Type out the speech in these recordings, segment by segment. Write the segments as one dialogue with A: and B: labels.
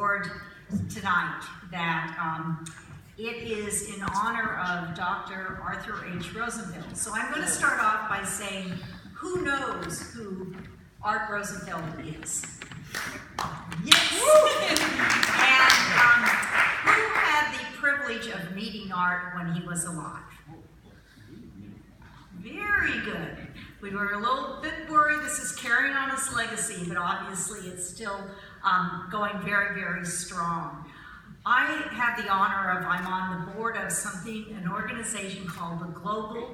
A: award tonight that it is in honor of Dr. Arthur H. Rosenfeld. So I'm going to start off by saying, who knows who Art Rosenfeld is? Yes! And who had the privilege of meeting Art when he was alive? Very good. We were a little bit worried this is carrying on his legacy, but obviously it's still going very, very strong. I have the honor of, I'm on the board of an organization called the Global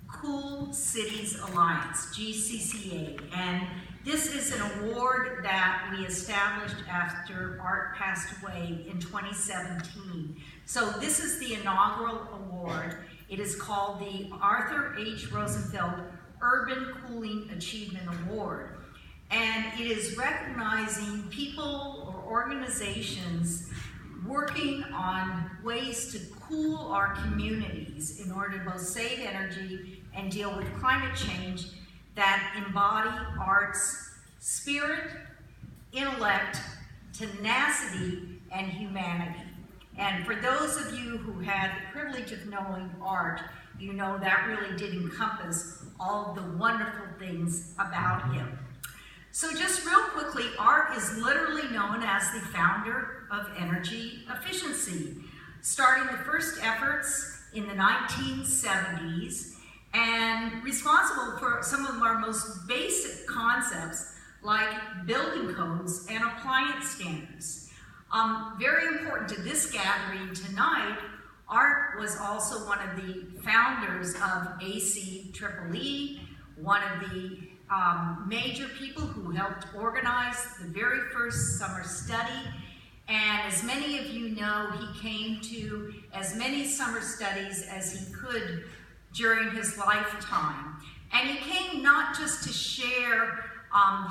A: Cool Cities Alliance, GCCA, and this is an award that we established after Art passed away in 2017. So this is the inaugural award. It is called the Arthur H. Rosenfeld Urban Cooling Achievement Award. And it is recognizing people or organizations working on ways to cool our communities in order to both save energy and deal with climate change that embody art's spirit, intellect, tenacity, and humanity. And for those of you who had the privilege of knowing Art, you know that really did encompass all of the wonderful things about him. So just real quickly, Art is literally known as the founder of energy efficiency, starting the first efforts in the 1970s and responsible for some of our most basic concepts like building codes and appliance standards. Very important to this gathering tonight, Art was also one of the founders of ACEEE, one of the major people who helped organize the very first summer study. And as many of you know, he came to as many summer studies as he could during his lifetime. And he came not just to share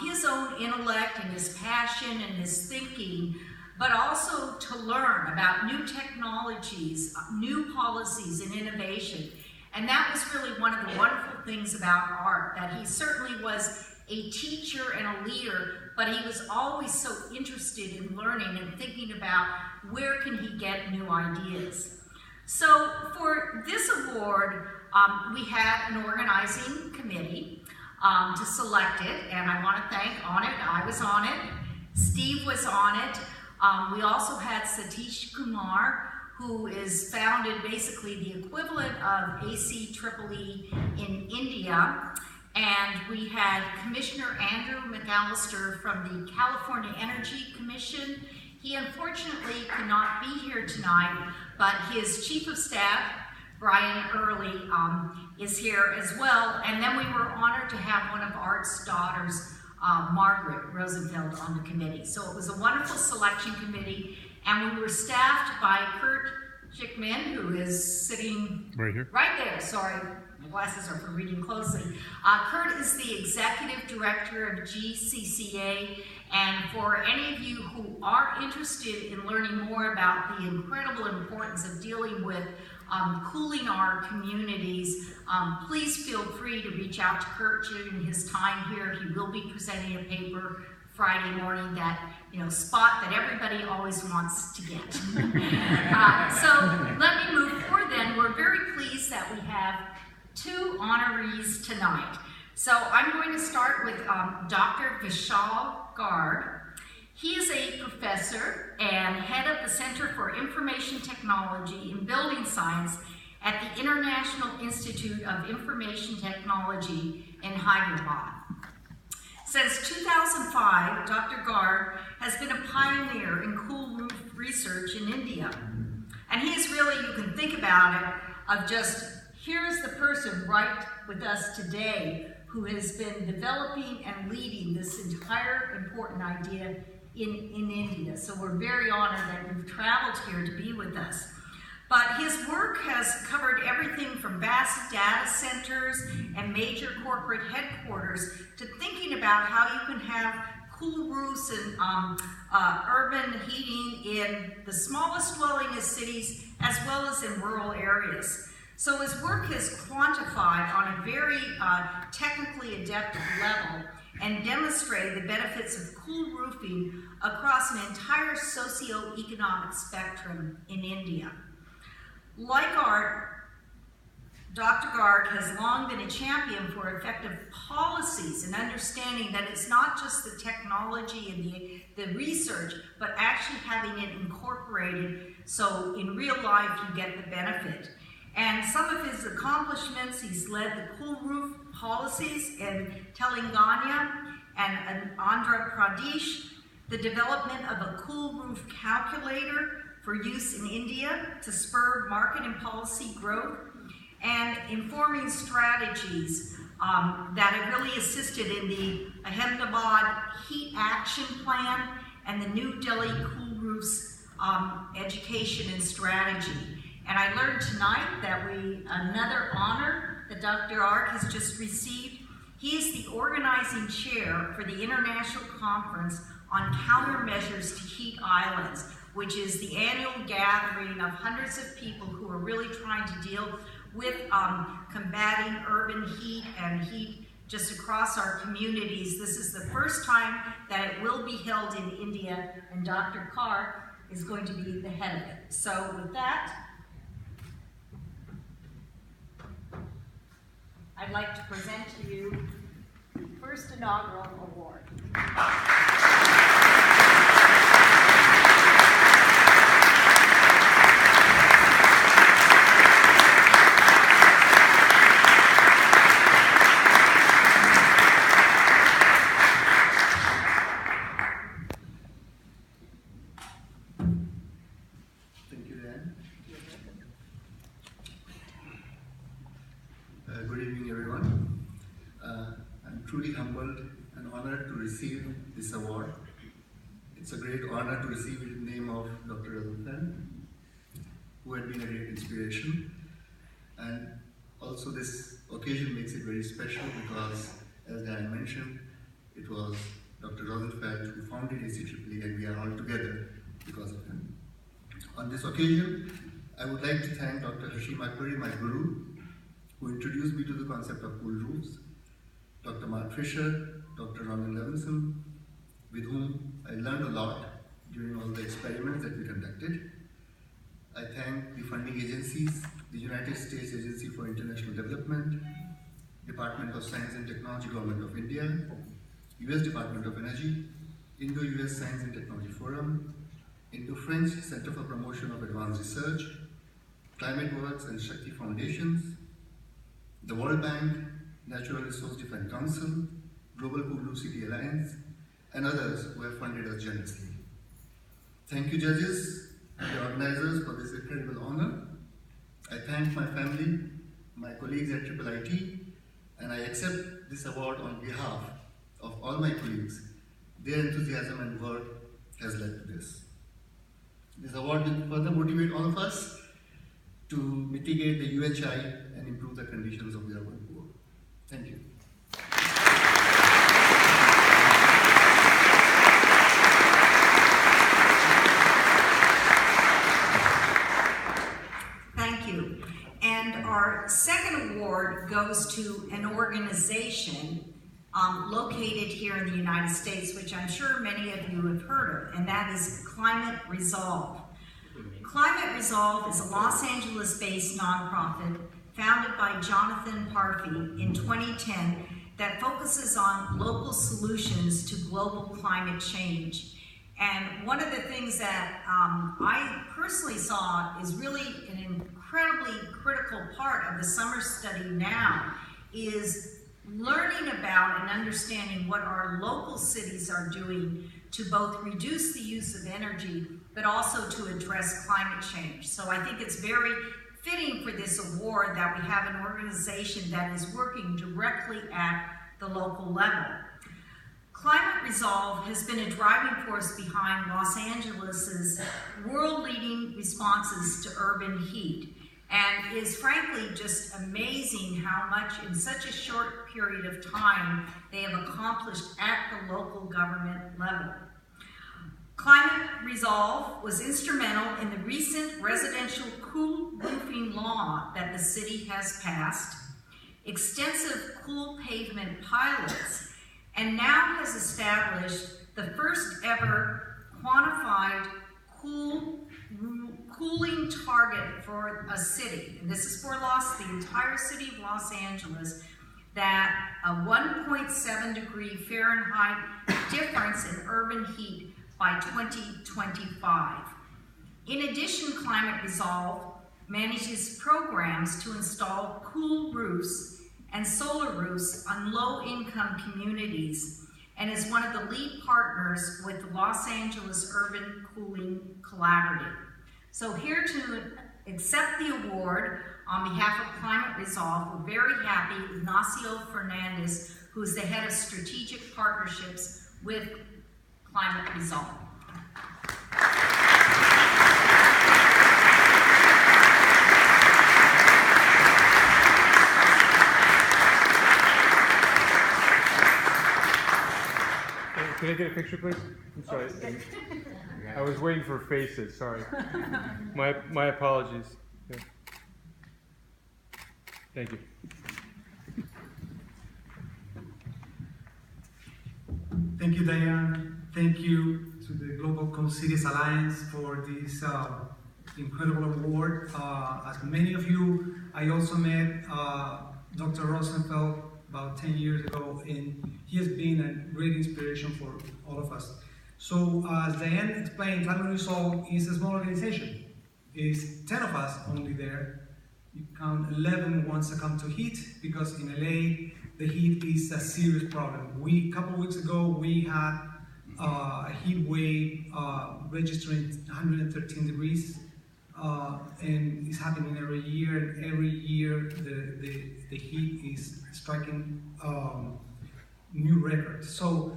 A: his own intellect and his passion and his thinking, but also to learn about new technologies, new policies, and innovation. And that was really one of the wonderful things about Art, that he certainly was a teacher and a leader, but he was always so interested in learning and thinking about where can he get new ideas. So for this award, we had an organizing committee to select it, and I want to thank on it. I was on it, Steve was on it. We also had Satish Kumar, who is founded basically the equivalent of ACEEE in India. And we had Commissioner Andrew McAllister from the California Energy Commission. He unfortunately could not be here tonight, but his Chief of Staff, Brian Early, is here as well. And then we were honored to have one of Art's daughters, Margaret Rosenfeld, on the committee. So it was a wonderful selection committee, and we were staffed by Kurt Schickman, who is sitting
B: right here.
A: Right there, sorry, my glasses are for reading closely. Kurt is the executive director of GCCA, and for any of you who are interested in learning more about the incredible importance of dealing with cooling our communities, please feel free to reach out to Kurt during his time here. He will be presenting a paper Friday morning, that spot that everybody always wants to get. So let me move forward then. We're very pleased that we have two honorees tonight. So I'm going to start with Dr. Vishal Garg. He is a professor and head of the Center for Information Technology and Building Science at the International Institute of Information Technology in Hyderabad. Since 2005, Dr. Garg has been a pioneer in cool roof research in India. And he is really, you can think about it, of just, here's the person right with us today who has been developing and leading this entire important idea in India. So we're very honored that you've traveled here to be with us. But his work has covered everything from vast data centers and major corporate headquarters to thinking about how you can have cool roofs and urban heating in the smallest dwellingest cities as well as in rural areas. So his work is quantified on a very technically adept level, and demonstrated the benefits of cool roofing across an entire socio-economic spectrum in India. Like art, Dr. Garg has long been a champion for effective policies and understanding that it's not just the technology and the research, but actually having it incorporated so in real life you get the benefit. And some of his accomplishments, he's led the cool roof policies in Telangana and Andhra Pradesh, the development of a cool roof calculator for use in India to spur market and policy growth, and informing strategies that have really assisted in the Ahmedabad Heat Action Plan and the New Delhi Cool Roofs education and strategy. And I learned tonight that another honor that Dr. Garg has just received. He is the organizing chair for the International Conference on Countermeasures to Heat Islands, which is the annual gathering of hundreds of people who are really trying to deal with combating urban heat and heat just across our communities. This is the first time that it will be held in India, and Dr. Garg is going to be the head of it. So with that, I'd like to present to you the first inaugural award.
B: Good evening, everyone. I'm truly humbled and honored to receive this award. It's a great honor to receive it in the name of Dr. Rosenfeld, who had been a great inspiration. And also this occasion makes it very special because, as Diane mentioned, it was Dr. Rosenfeld who founded ACEEE, and we are all together because of him. On this occasion, I would like to thank Dr. Hashim Akbari, my guru, who introduced me to the concept of cool roofs, Dr. Mark Fisher, Dr. Ronald Levinson, with whom I learned a lot during all the experiments that we conducted. I thank the funding agencies, the United States Agency for International Development, Department of Science and Technology, Government of India, US Department of Energy, Indo-US Science and Technology Forum, Indo-French Center for Promotion of Advanced Research, Climate Works and Shakti Foundations, the World Bank, Natural Resource Defense Council, Global Cool Roof City Alliance, and others who have funded us generously. Thank you, judges and the organizers, for this incredible honor. I thank my family, my colleagues at IIIT, and I accept this award on behalf of all my colleagues. Their enthusiasm and work has led to this. This award will further motivate all of us to mitigate the UHI and improve the conditions of the urban poor. Thank you.
A: Thank you. And our second award goes to an organization located here in the United States, which I'm sure many of you have heard of, and that is Climate Resolve. Climate Resolve is a Los Angeles-based nonprofit founded by Jonathan Parfee in 2010 that focuses on local solutions to global climate change. And one of the things that I personally saw is really an incredibly critical part of the summer study now is learning about and understanding what our local cities are doing to both reduce the use of energy, but also to address climate change. So I think it's very fitting for this award that we have an organization that is working directly at the local level. Climate Resolve has been a driving force behind Los Angeles's world-leading responses to urban heat, and is frankly just amazing how much in such a short period of time they have accomplished at the local government level. Climate Resolve was instrumental in the recent residential cool roofing law that the city has passed, extensive cool pavement pilots, and now has established the first ever quantified cooling target for a city. And this is for the entire city of Los Angeles, that a 1.7 degree Fahrenheit difference in urban heat by 2025. In addition, Climate Resolve manages programs to install cool roofs and solar roofs on low-income communities, and is one of the lead partners with the Los Angeles Urban Cooling Collaborative. So here to accept the award on behalf of Climate Resolve, we're very happy, Ignacio Fernandez, who is the head of strategic partnerships with Climate Resolve.
C: Can I get a picture, please? I'm sorry. I was waiting for faces, sorry. My apologies. Yeah. Thank you.
D: Thank you, Diane. Thank you to the Global Coast Cities Alliance for this incredible award. As many of you, I also met Dr. Rosenfeld about 10 years ago, and he has been a great inspiration for all of us. So, as Diane explained, Climate Resolve is a small organization. It's 10 of us only there. You count 11 ones that come to heat, because in LA, the heat is a serious problem. A couple of weeks ago, we had a heat wave registering 113 degrees, and it's happening every year. And every year, the heat is striking new records. So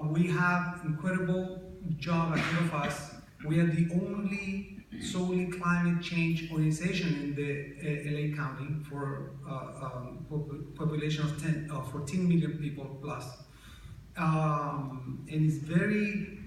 D: we have incredible job ahead of us. We are the only solely climate change organization in the LA County for population of 14 million people plus. And it's very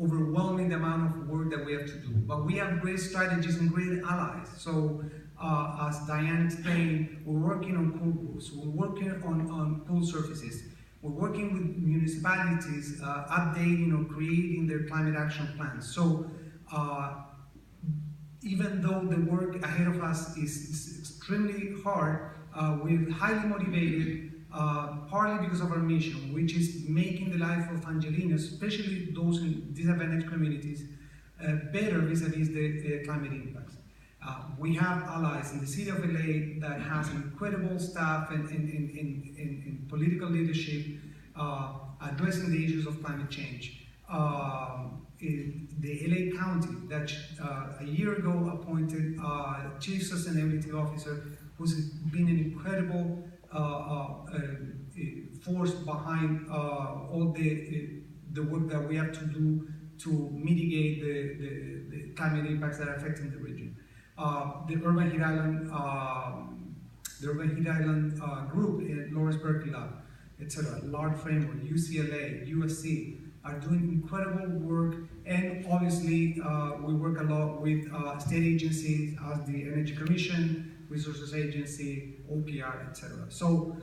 D: overwhelming the amount of work that we have to do. But we have great strategies and great allies. So as Diane explained, we're working on cool roofs, we're working on pool surfaces, we're working with municipalities updating or creating their climate action plans. So even though the work ahead of us is extremely hard, we're highly motivated, partly because of our mission, which is making the life of Angelinos, especially those in disadvantaged communities, better vis-a-vis the climate impacts. We have allies in the city of LA that has incredible staff and political leadership addressing the issues of climate change. The LA County that a year ago appointed Chief Sustainability Officer, who's been an incredible force behind all the work that we have to do to mitigate the climate impacts that are affecting the region. The Urban Heat Island group at Lawrence Berkeley Lab, etc., Large Framework, UCLA, USC, are doing incredible work, and obviously we work a lot with state agencies as the Energy Commission, Resources Agency, OPR, etc. So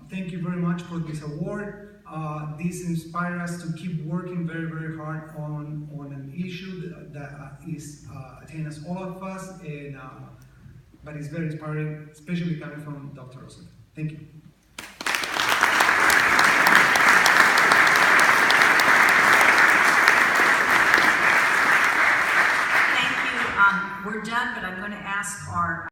D: thank you very much for this award. This inspires us to keep working very, very hard on an issue that is attains all of us, and but it's very inspiring, especially coming from Dr. Rosenfeld. Thank you.
A: Thank you. We're done, but I'm going to ask our